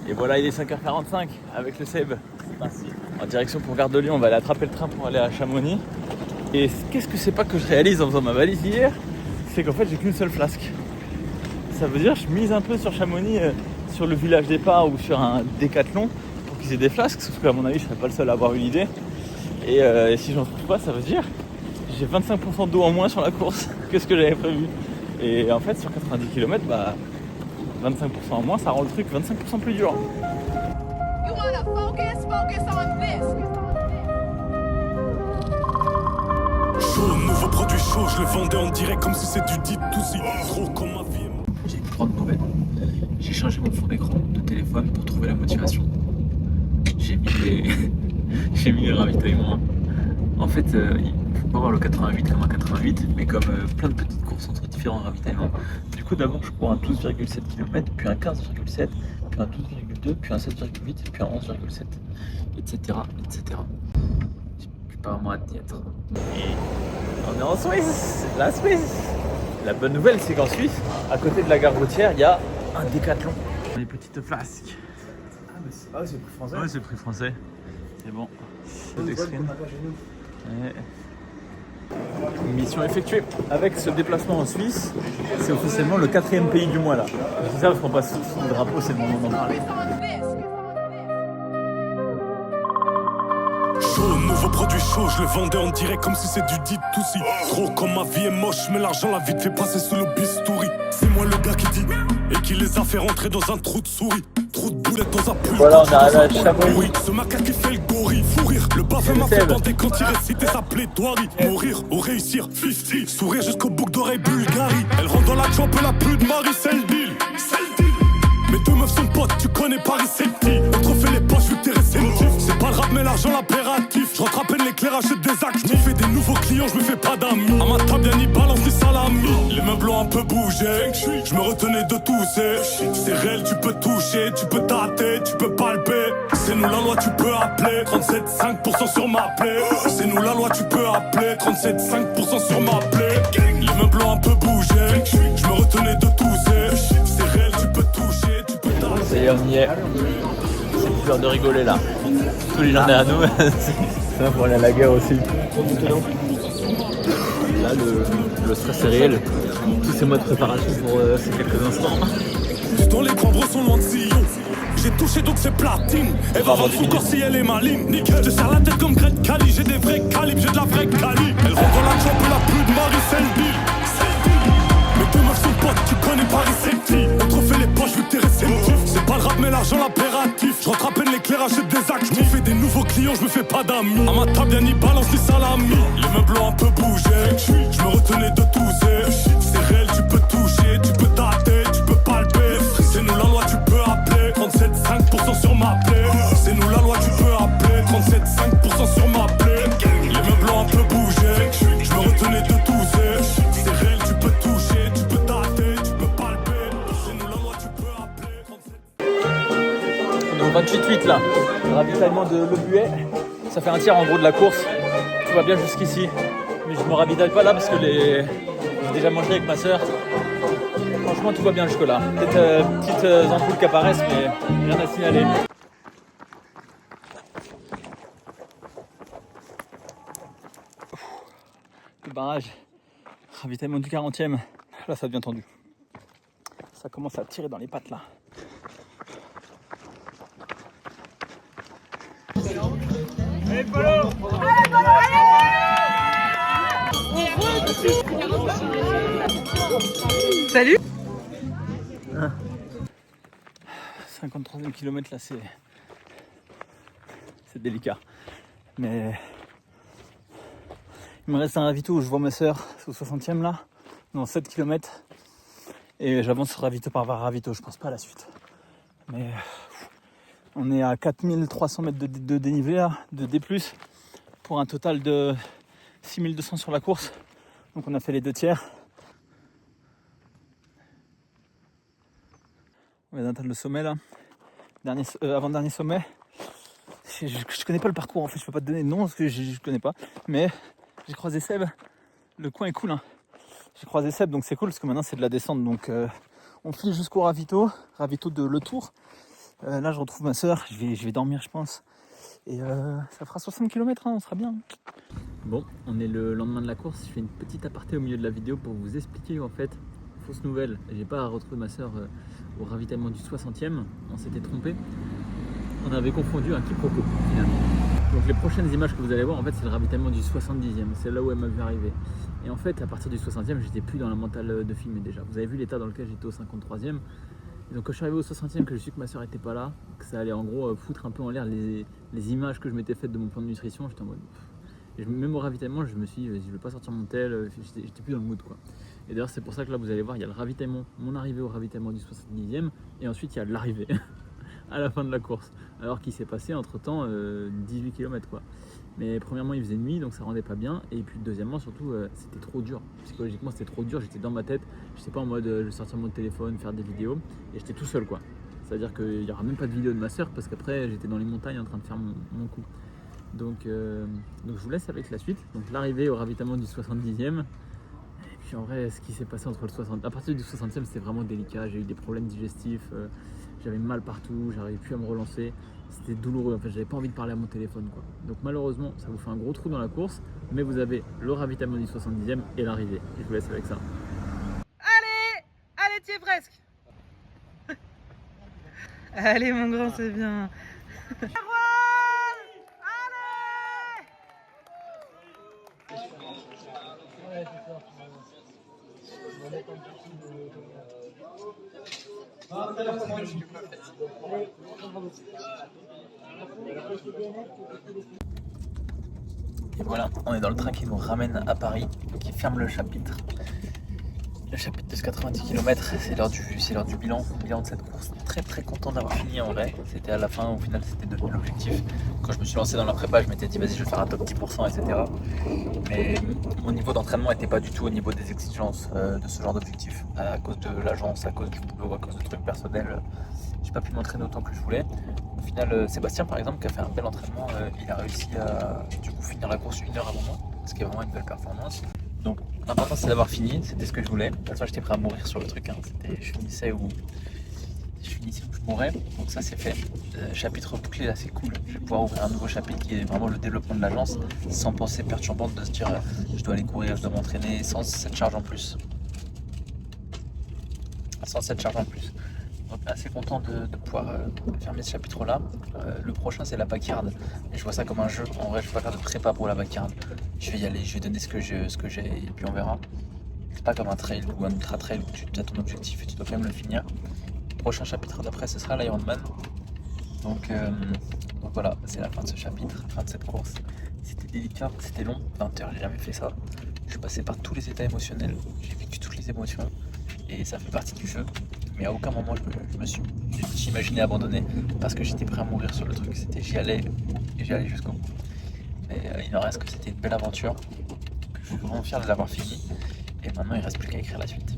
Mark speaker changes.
Speaker 1: Et voilà, il est 5h45 avec le Seb. C'est parti. En direction pour Gare de Lyon, on va aller attraper le train pour aller à Chamonix. Et qu'est-ce que c'est pas que je réalise en faisant ma valise hier, c'est qu'en fait j'ai qu'une seule flasque. Ça veut dire que je mise un peu sur Chamonix, sur le village départ ou sur un décathlon pour qu'ils aient des flasques, sauf qu'à mon avis je serais pas le seul à avoir une idée. Et si j'en trouve pas, ça veut dire que j'ai 25% d'eau en moins sur la course que ce que j'avais prévu. Et en fait sur 90 km, 25% en moins, ça rend le truc 25% plus dur.
Speaker 2: You wanna focus on this.
Speaker 3: Chaud, nouveau produit chaud, je le vendais en direct comme si c'est du dit tout si trop comme ma vie.
Speaker 1: J'ai une grande nouvelle. J'ai changé mon fond d'écran de téléphone pour trouver la motivation. J'ai mis les ravitaillements. En fait, il faut pas voir le 88 comme un 88, mais comme plein de petites courses entre différents ravitaillements. Du coup, d'abord, je cours un 12,7 km, puis un 15,7, puis un 12,2, puis un 7,8, puis un 11,7, etc., etc. J'ai plus pas vraiment hâte d'y être. Et on est en Suisse, la Suisse. La bonne nouvelle, c'est qu'en Suisse, à côté de la gare routière, il y a un décathlon. Les petites flasques.
Speaker 4: Ah oui, c'est le prix français.
Speaker 1: Ouais, c'est le prix français. C'est bon. Mission effectuée. Avec ce déplacement en Suisse, c'est officiellement le 4e pays du mois là. Je dis ça parce qu'on passe sous le drapeau, c'est le moment d'en parler.
Speaker 3: Chaud, nouveau produit chaud, je le vendais en direct comme si c'est du dit tout si trop comme ma vie est moche, mais l'argent la vie te fait passer sous le bistouri. C'est moi le gars qui dit et qui les a fait rentrer dans un trou de souris. Trou de boulette dans un pull.
Speaker 1: Voilà, on arrive à Chamonix.
Speaker 3: Ce macaque qui fait le gorille, fou rire. Le baffe m'a fait bander quand il récitait sa plaidoirie. Mourir ou réussir, 50. Sourire jusqu'au bouc d'oreille Bulgarie. Elle rentre dans la job, elle a plus de mari, c'est le deal. C'est le deal. Mes deux meufs sont potes, tu connais Paris, c'est petit. On te refait les poches vu que t'es réceptif. C'est pas le rap, mais l'argent l'impératif. Je rentre à peine l'éclairage, je des actes. Je me fais des nouveaux clients, je me fais pas d'amis. À ma table, y'a ni balance ni salami. Les meubles ont un peu bougé. Je me retenais de tousser. C'est réel, tu peux toucher, tu peux tâter, tu peux palper. C'est nous la loi, tu peux appeler. 37,5% sur ma plaie. C'est nous la loi, tu peux appeler. 37,5% sur ma plaie. Les meubles ont un peu bougé. Je me retenais de tousser. C'est réel, tu peux toucher, tu peux tâter.
Speaker 1: Ça y est, on y est. C'est plus l'heure de rigoler là. Tous les journées à nous. Ça pour aller à la guerre aussi. Là, le stress est réel. Tous ces mois de préparation pour ces quelques instants.
Speaker 3: Dans les grands bras sont loin de Sion. J'ai touché donc c'est platine. Elle va vendre son corps si elle est maligne. Nickel, je serre la tête comme Greg Cali. J'ai des vrais calibres, j'ai de la vraie cali. Elle rentre dans la chambre, elle a plus de mari, c'est le deal. Mes deux meufs sont potes, tu connais Paris, c'est petit. On te refait les poches vu que t'es réceptif. C'est pas le rap mais l'argent l'impératif. Je rentre à peine l'éclairage, j'ai des actes. Je me fais des nouveaux clients, je me fais pas d'amis. À ma table y'a ni balance ni salami. Les meubles ont un peu bougé. Je me retenais de tousser. C'est réel, tu peux toucher, tu peux tâter, tu peux palper. C'est nous la loi, tu peux appeler. 37,5% sur ma plaie. C'est nous la loi, tu peux appeler. 37,5% sur ma plaie. Les meubles ont un peu bougé. Je me retenais de tousser. C'est réel, tu peux toucher, tu peux tâter, tu peux palper. C'est nous la loi, tu peux appeler. 37.
Speaker 1: Donc 28,8 là. Ravitaillement de Le Buet. Ça fait un tiers en gros de la course. Tout va bien jusqu'ici. Mais je me ravitaille pas là parce que j'ai déjà mangé avec ma soeur. Franchement, tout va bien jusque là. Peut-être petites ampoules qui apparaissent, mais rien à signaler. Le barrage, ravitaillement du 40e. Là, ça devient tendu. Ça commence à tirer dans les pattes là. Allez, Polo!
Speaker 2: Salut.
Speaker 1: 53e kilomètre là, c'est délicat. Mais il me reste un ravito où je vois ma soeur, c'est au 60e là, dans 7 km. Et j'avance sur ravito par ravito, je pense pas à la suite. Mais on est à 4300 mètres de dénivelé là, de D+, pour un total de 6200 sur la course. Donc on a fait les 2 tiers. On vient d'atteindre le sommet là, avant-dernier sommet. Je connais pas le parcours en fait, je peux pas te donner de nom parce que je connais pas. Mais j'ai croisé Seb, le coin est cool hein. J'ai croisé Seb donc c'est cool parce que maintenant c'est de la descente. Donc on file jusqu'au ravito de Le Tour. Là, je retrouve ma soeur, je vais dormir, je pense. Et ça fera 60 km, hein, on sera bien. Bon, on est le lendemain de la course. Je fais une petite aparté au milieu de la vidéo pour vous expliquer en fait, fausse nouvelle. J'ai pas retrouvé ma soeur au ravitaillement du 60e. On s'était trompé. On avait confondu un quiproquo finalement. Donc les prochaines images que vous allez voir, en fait, c'est le ravitaillement du 70e. C'est là où elle m'a vu arriver. Et en fait, à partir du 60e, j'étais plus dans la mentale de filmer déjà. Vous avez vu l'état dans lequel j'étais au 53e. Et donc quand je suis arrivé au 60e, que je suis que ma soeur était pas là, que ça allait en gros foutre un peu en l'air les images que je m'étais faites de mon plan de nutrition, j'étais en mode... Et même au ravitaillement, je me suis dit, je vais pas sortir mon tel, j'étais plus dans le mood quoi. Et d'ailleurs c'est pour ça que là vous allez voir, il y a le ravitaillement, mon arrivée au ravitaillement du 70e, et ensuite il y a l'arrivée à la fin de la course. Alors qu'il s'est passé entre temps 18 km quoi. Mais premièrement il faisait nuit donc ça rendait pas bien, et puis deuxièmement surtout c'était trop dur, psychologiquement c'était trop dur, j'étais dans ma tête, j'étais pas en mode je vais sortir mon téléphone, faire des vidéos, et j'étais tout seul quoi. C'est-à-dire qu'il n'y aura même pas de vidéo de ma soeur parce qu'après j'étais dans les montagnes en train de faire mon coup. Donc je vous laisse avec la suite. Donc l'arrivée au ravitaillement du 70e. Et puis en vrai, ce qui s'est passé entre le 60... À partir du 60e, c'était vraiment délicat. J'ai eu des problèmes digestifs. J'avais mal partout. J'arrivais plus à me relancer. C'était douloureux. En fait, j'avais pas envie de parler à mon téléphone quoi. Donc malheureusement, ça vous fait un gros trou dans la course. Mais vous avez le ravitaillement du 70e et l'arrivée. Et je vous laisse avec ça.
Speaker 5: Allez, tu es presque. Allez mon grand, c'est bien.
Speaker 1: Et voilà, on est dans le train qui nous ramène à Paris, qui ferme le chapitre. Le chapitre de ce 90 km, c'est l'heure du bilan de cette course. Très content d'avoir fini en vrai. C'était à la fin, au final c'était devenu l'objectif. Quand je me suis lancé dans la prépa, je m'étais dit vas-y je vais faire un top 10%, etc. Mais mon niveau d'entraînement n'était pas du tout au niveau des exigences de ce genre d'objectif. À cause de l'agence, à cause du boulot, à cause de trucs personnels, j'ai pas pu m'entraîner autant que je voulais. Au final, Sébastien par exemple, qui a fait un bel entraînement, il a réussi à du coup finir la course 1 heure avant moi, ce qui est vraiment une belle performance. Donc l'important c'est d'avoir fini, c'était ce que je voulais. De toute façon j'étais prêt à mourir sur le truc, hein. Je finissais où je mourrais, donc ça c'est fait. Chapitre bouclé là c'est cool, je vais pouvoir ouvrir un nouveau chapitre qui est vraiment le développement de l'agence, sans pensée perturbante de se dire je dois aller courir, je dois m'entraîner, sans cette charge en plus. Donc assez content de pouvoir fermer ce chapitre là. Le prochain c'est la backyard, et je vois ça comme un jeu. En vrai je vais pas faire de prépa pour la backyard, je vais y aller, je vais donner ce que j'ai et puis on verra. C'est pas comme un trail ou un ultra trail où tu as ton objectif et tu dois quand même le finir. Le prochain chapitre d'après ce sera l'Ironman. Donc voilà, c'est la fin de ce chapitre, fin de cette course. C'était délicat, c'était long, 20 heures, j'ai jamais fait ça. Je suis passé par tous les états émotionnels, j'ai vécu toutes les émotions et ça fait partie du jeu. Mais à aucun moment je me suis imaginé abandonner parce que j'étais prêt à mourir sur le truc. C'était j'y allais et j'y allais jusqu'au bout. Mais il en reste que c'était une belle aventure, que je suis vraiment fier de l'avoir fini. Et maintenant il ne reste plus qu'à écrire la suite.